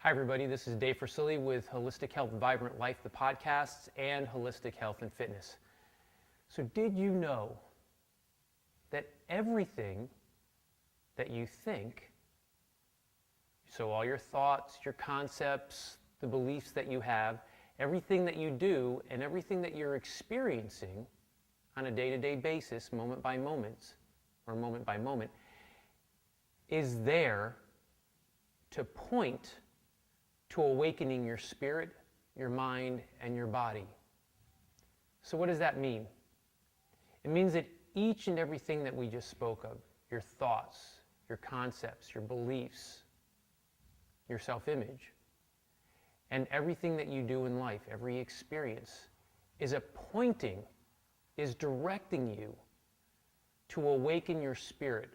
Hi everybody, this is Dave Fresilli with Holistic Health Vibrant Life, the podcasts, and Holistic Health and Fitness. So did you know that everything that you think, so all your thoughts, your concepts, the beliefs that you have, everything that you do, and everything that you're experiencing on a day-to-day basis, moment by moment, is there to point to awakening your spirit, your mind, and your body. So what does that mean? It means that each and everything that we just spoke of, your thoughts, your concepts, your beliefs, your self-image, and everything that you do in life, every experience, is directing you to awaken your spirit,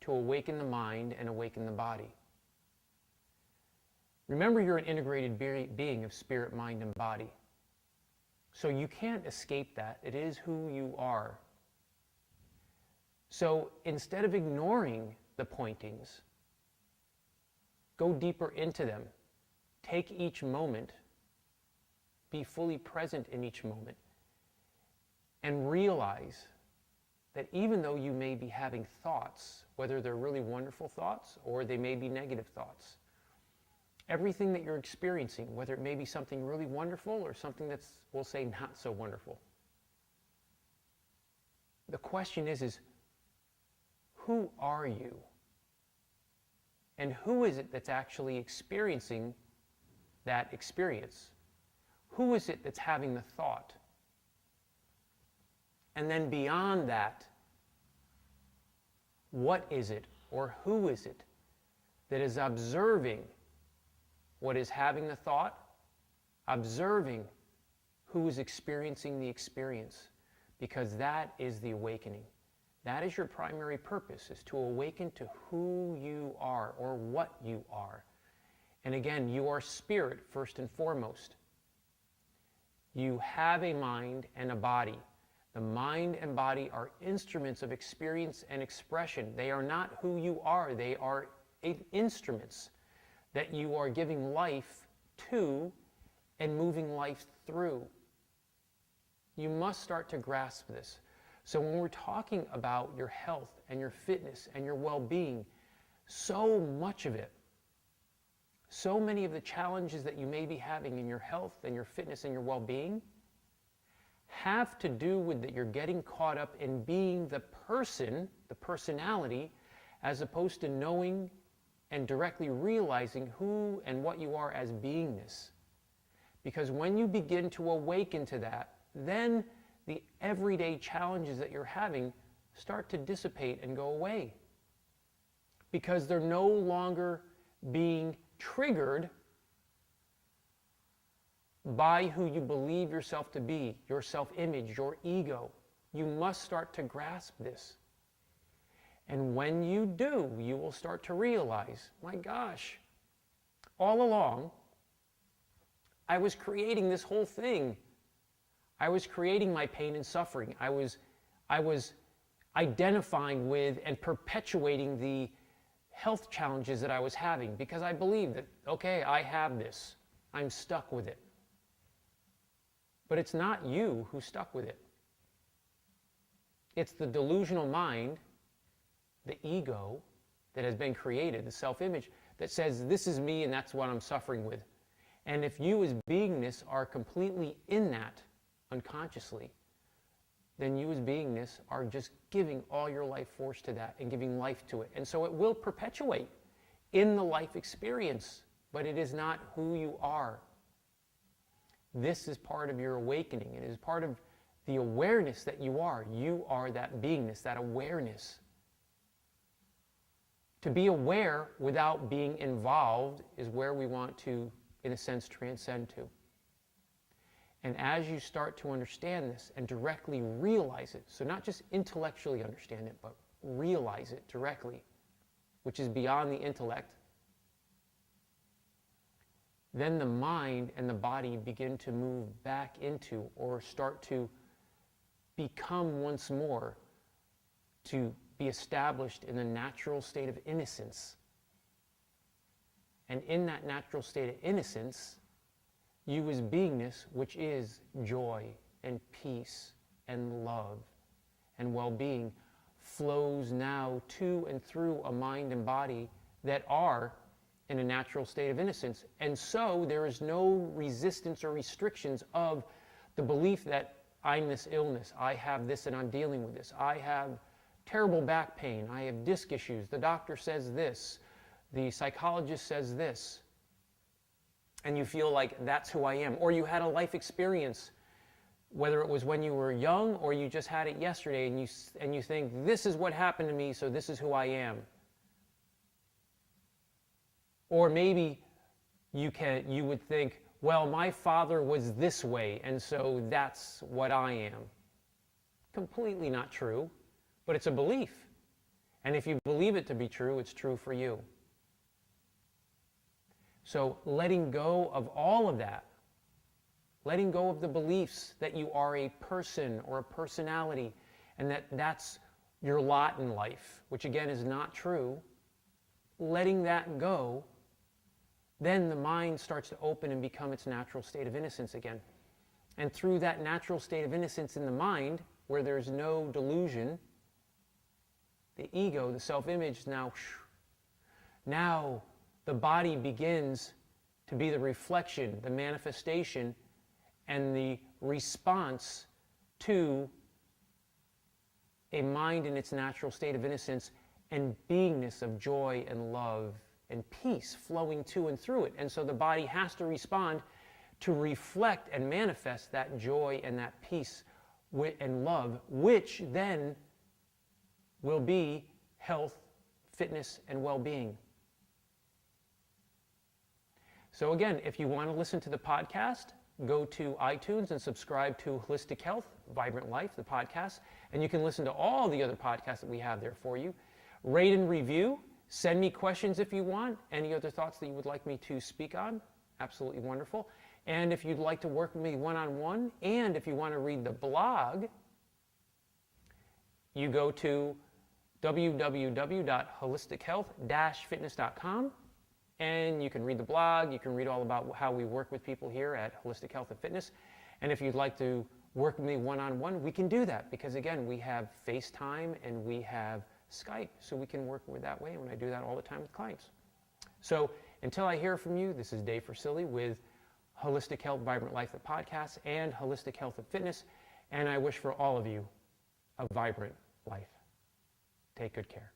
to awaken the mind and awaken the body. Remember, you're an integrated being of spirit, mind, and body. So you can't escape that. It is who you are. So instead of ignoring the pointings, go deeper into them. Take each moment, be fully present in each moment, and realize that even though you may be having thoughts, whether they're really wonderful thoughts or they may be negative thoughts, everything that you're experiencing, whether it may be something really wonderful or something that's, we'll say, not so wonderful. The question is who are you? And who is it that's actually experiencing that experience? Who is it that's having the thought? And then beyond that, what is it or who is it that is observing what is having the thought, observing who is experiencing the experience, because that is the awakening. That is your primary purpose, is to awaken to who you are or what you are. And again, you are spirit first and foremost. You have a mind and a body. The mind and body are instruments of experience and expression. They are not who you are. They are instruments that you are giving life to and moving life through. You must start to grasp this. So when we're talking about your health and your fitness and your well-being, so much of it, so many of the challenges that you may be having in your health and your fitness and your well-being have to do with that you're getting caught up in being the person, the personality, as opposed to knowing and directly realizing who and what you are as beingness. Because when you begin to awaken to that, then the everyday challenges that you're having start to dissipate and go away. Because they're no longer being triggered by who you believe yourself to be, your self-image, your ego. You must start to grasp this. And when you do, you will start to realize, my gosh, all along, I was creating this whole thing. I was creating my pain and suffering. I was identifying with and perpetuating the health challenges that I was having because I believed that, okay, I have this. I'm stuck with it. But it's not you who's stuck with it. It's the delusional mind, the ego that has been created, the self-image, that says this is me and that's what I'm suffering with. And if you as beingness are completely in that unconsciously, then you as beingness are just giving all your life force to that and giving life to it. And so it will perpetuate in the life experience, but it is not who you are. This is part of your awakening. It is part of the awareness that you are. You are that beingness, that awareness. To be aware without being involved is where we want to, in a sense, transcend to. And as you start to understand this and directly realize it, so not just intellectually understand it, but realize it directly, which is beyond the intellect, then the mind and the body begin to move back into or start to become once more to be established in a natural state of innocence. And in that natural state of innocence, you as beingness, which is joy and peace and love and well-being, flows now to and through a mind and body that are in a natural state of innocence. And so there is no resistance or restrictions of the belief that I'm this illness, I have this and I'm dealing with this, I have terrible back pain, I have disc issues, the doctor says this, the psychologist says this, and you feel like that's who I am. Or you had a life experience, whether it was when you were young or you just had it yesterday, and you think, this is what happened to me, so this is who I am. Or maybe you would think, well, my father was this way, and so that's what I am. Completely not true, but it's a belief. And if you believe it to be true, it's true for you. So letting go of all of that, letting go of the beliefs that you are a person or a personality, and that that's your lot in life, which again is not true, letting that go, then the mind starts to open and become its natural state of innocence again. And through that natural state of innocence in the mind, where there's no delusion, the ego, the self-image, now the body begins to be the reflection, the manifestation, and the response to a mind in its natural state of innocence and beingness of joy and love and peace flowing to and through it. And so the body has to respond to reflect and manifest that joy and that peace and love, which then will be health, fitness, and well-being. So again, if you want to listen to the podcast, go to iTunes and subscribe to Holistic Health, Vibrant Life, the podcast, and you can listen to all the other podcasts that we have there for you. Rate and review. Send me questions if you want. Any other thoughts that you would like me to speak on? Absolutely wonderful. And if you'd like to work with me one-on-one, and if you want to read the blog, you go to www.holistichealth-fitness.com, and you can read the blog. You can read all about how we work with people here at Holistic Health and Fitness. And if you'd like to work with me one-on-one, we can do that, because again, we have FaceTime and we have Skype, so we can work with that way, and I do that all the time with clients. So until I hear from you, this is Dave Fresilli with Holistic Health, Vibrant Life, the podcast, and Holistic Health and Fitness, and I wish for all of you a vibrant life. Take good care.